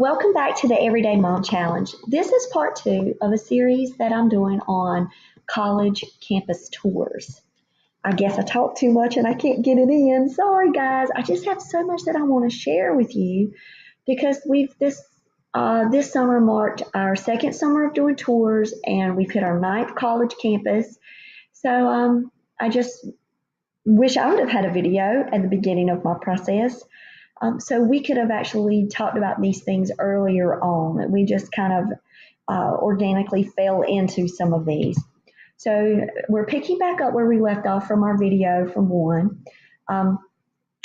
Welcome back to the Everyday Mom Challenge. This is part two of a series that I'm doing on college campus tours. I guess I talk too much and I can't get it in. Sorry, guys. I just have so much that I want to share with you because this summer marked our second summer of doing tours, and we've hit our ninth college campus. So I just wish I would have had a video at the beginning of my process. So we could have actually talked about these things earlier on. We just kind of organically fell into some of these. So we're picking back up where we left off from our video from one.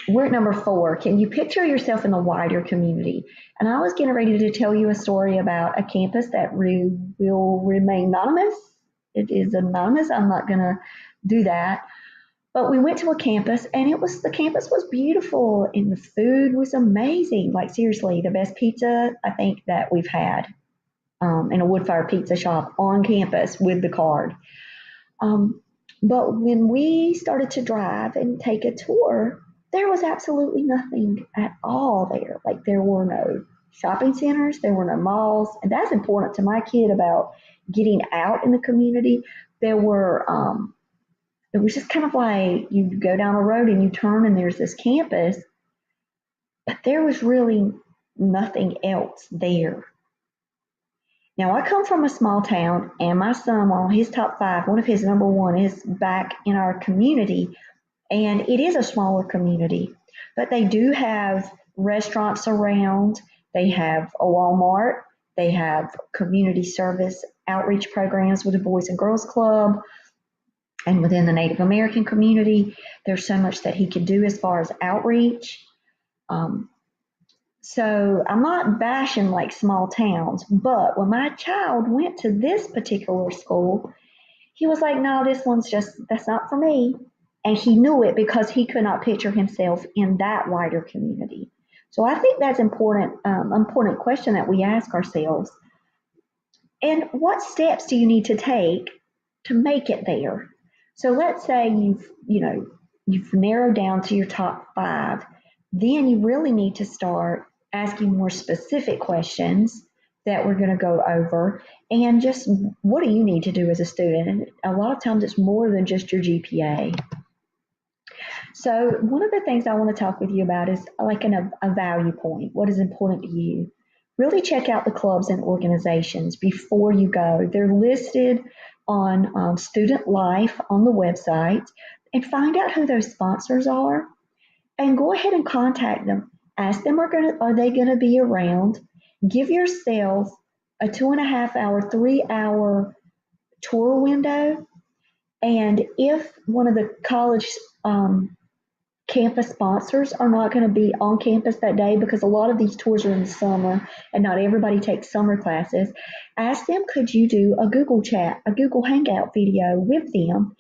We're at number 4. Can you picture yourself in the wider community? And I was getting ready to tell you a story about a campus that will remain anonymous. It is anonymous. I'm not going to do that. But we went to a campus, and the campus was beautiful, and the food was amazing. Like, seriously, the best pizza I think that we've had in a wood fire pizza shop on campus with the card. But when we started to drive and take a tour, there was absolutely nothing at all there. Like, there were no shopping centers, there were no malls, and that's important to my kid about getting out in the community. It was just kind of like you go down a road and you turn and there's this campus, but there was really nothing else there. Now, I come from a small town, and my son, on his top 5, one of his number 1 is back in our community, and it is a smaller community, but they do have restaurants around. They have a Walmart. They have community service outreach programs with the Boys and Girls Club. And within the Native American community, there's so much that he could do as far as outreach. So I'm not bashing like small towns, but when my child went to this particular school, he was like, no, that's not for me. And he knew it because he could not picture himself in that wider community. So I think that's important question that we ask ourselves. And what steps do you need to take to make it there? So let's say you've narrowed down to your top 5. Then you really need to start asking more specific questions that we're going to go over, and just what do you need to do as a student? And a lot of times it's more than just your GPA. So one of the things I want to talk with you about is like a value point. What is important to you? Really check out the clubs and organizations before you go. They're listed on Student Life on the website, and find out who those sponsors are, and go ahead and contact them. Ask them, are they going to be around? Give yourself a 2.5 hour, 3-hour tour window. And if one of the college campus sponsors are not going to be on campus that day, because a lot of these tours are in the summer and not everybody takes summer classes, ask them, could you do a Google chat, a Google Hangout video with them?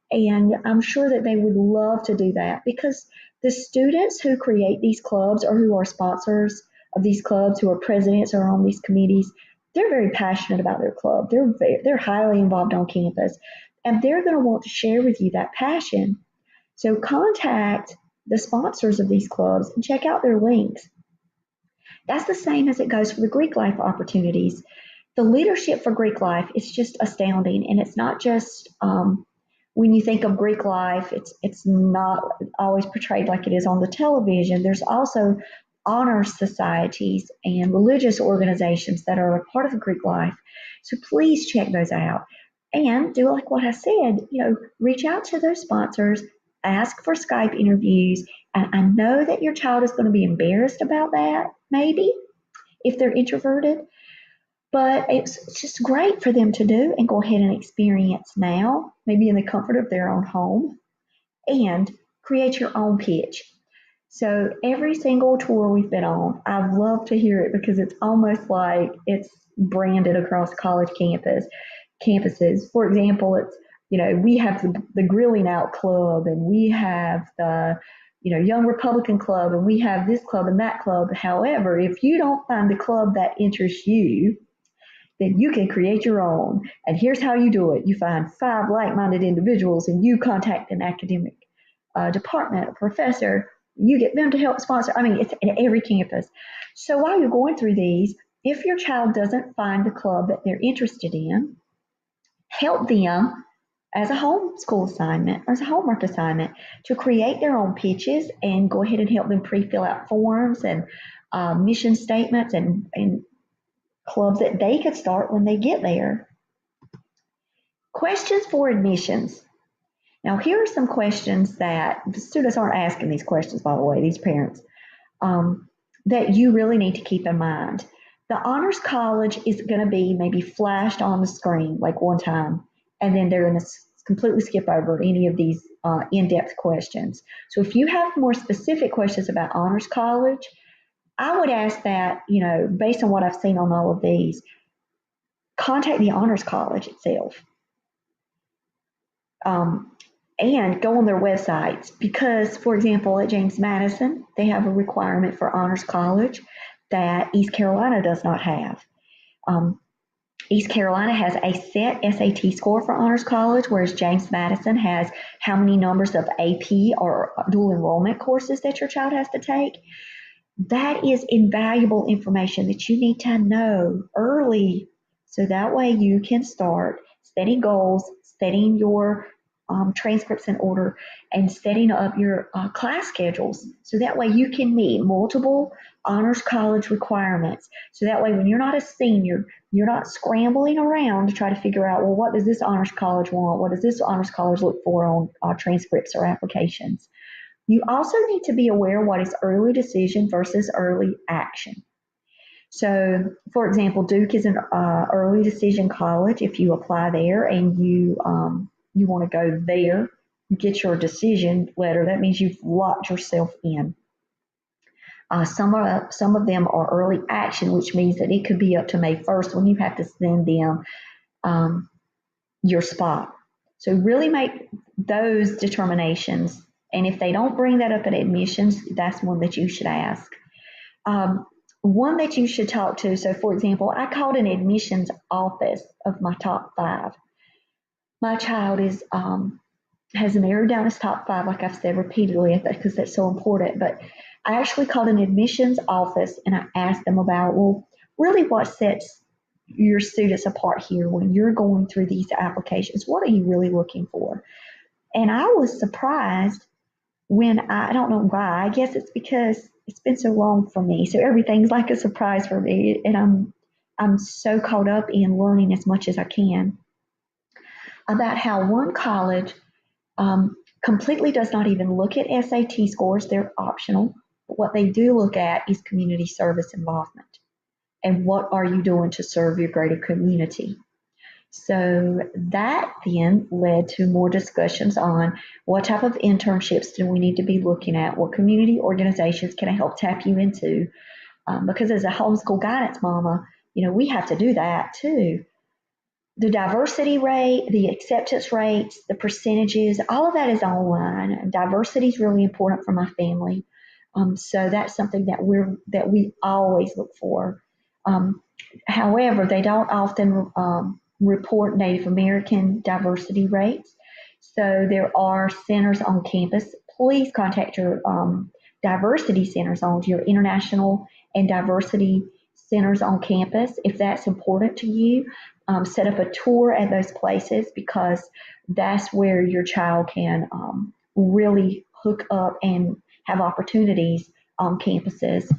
And I'm sure that they would love to do that, because the students who create these clubs, or who are sponsors of these clubs, who are presidents or on these committees, they're very passionate about their club. They're highly involved on campus, and they're going to want to share with you that passion. So contact the sponsors of these clubs and check out their links. That's the same as it goes for the Greek life opportunities. The leadership for Greek life is just astounding, and it's not just when you think of Greek life, it's not always portrayed like it is on the television. There's also honor societies and religious organizations that are a part of the Greek life. So please check those out, and do like what I said. Reach out to those sponsors. Ask for Skype interviews. And I know that your child is going to be embarrassed about that, maybe, if they're introverted. But it's just great for them to do and go ahead and experience now, maybe in the comfort of their own home, and create your own pitch. So every single tour we've been on, I've loved to hear it, because it's almost like it's branded across college campuses. For example, it's we have the Grilling Out Club, and we have the Young Republican Club, and we have this club and that club. However, if you don't find the club that interests you, then you can create your own. And here's how you do it. You find 5 like-minded individuals, and you contact an academic department, a professor, You get them to help sponsor. I mean, it's at every campus. So while you're going through these, if your child doesn't find the club that they're interested in, help them as a homeschool assignment or as a homework assignment to create their own pitches and go ahead and help them pre-fill out forms and mission statements and clubs that they could start when they get there. Questions for admissions. Now, here are some questions that the students aren't asking these questions, by the way, these parents, that you really need to keep in mind. The Honors College is going to be maybe flashed on the screen like one time, and then they're going to completely skip over any of these in-depth questions. So if you have more specific questions about Honors College, I would ask that, based on what I've seen on all of these, contact the Honors College itself. And go on their websites because, for example, at James Madison, they have a requirement for Honors College that East Carolina does not have. East Carolina has a set SAT score for Honors College, whereas James Madison has how many numbers of AP or dual enrollment courses that your child has to take. That is invaluable information that you need to know early so that way you can start setting goals, setting your transcripts in order, and setting up your class schedules so that way you can meet multiple Honors College requirements. So that way when you're not a senior, you're not scrambling around to try to figure out, well, what does this Honors College want? What does this Honors College look for on transcripts or applications? You also need to be aware what is early decision versus early action. So, for example, Duke is an early decision college. If you apply there and you want to go there, get your decision letter, that means you've locked yourself in. Some of them are early action, which means that it could be up to May 1st when you have to send them your spot. So really make those determinations. And if they don't bring that up at admissions, that's one that you should ask. One that you should talk to. So, for example, I called an admissions office of my top 5. My child has narrowed down his top 5, like I've said repeatedly, because that's so important. But I actually called an admissions office and I asked them about, well, really what sets your students apart here when you're going through these applications? What are you really looking for? And I was surprised when I don't know why. I guess it's because it's been so long for me. So everything's like a surprise for me. And I'm so caught up in learning as much as I can about how one college completely does not even look at SAT scores. They're optional. But what they do look at is community service involvement. And what are you doing to serve your greater community? So that then led to more discussions on what type of internships do we need to be looking at, what community organizations can I help tap you into? Because as a homeschool guidance mama, we have to do that too. The diversity rate, the acceptance rates, the percentages, all of that is online. Diversity is really important for my family. So that's something that we always look for. However, they don't often report Native American diversity rates. So there are centers on campus. Please contact your diversity centers on your international and diversity centers on campus if that's important to you. Set up a tour at those places because that's where your child can really hook up and have opportunities on campuses.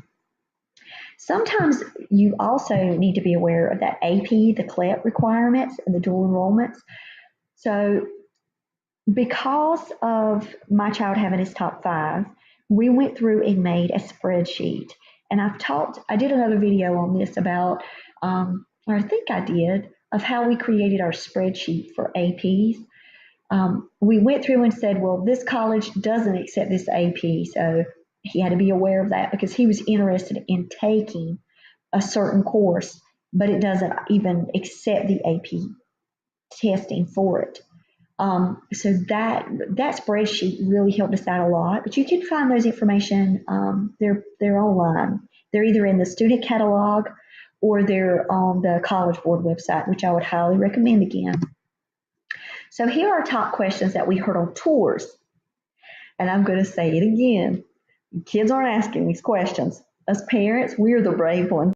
Sometimes you also need to be aware of that AP, the CLEP requirements, and the dual enrollments. So because of my child having his top 5, we went through and made a spreadsheet. And I did another video on this about, or I think I did, of how we created our spreadsheet for APs. We went through and said, well, this college doesn't accept this AP, so he had to be aware of that because he was interested in taking a certain course, but it doesn't even accept the AP testing for it. So that spreadsheet really helped us out a lot. But you can find those information. They're online. They're either in the student catalog or they're on the College Board website, which I would highly recommend again. So here are top questions that we heard on tours. And I'm going to say it again. Kids aren't asking these questions. Us parents, we're the brave ones.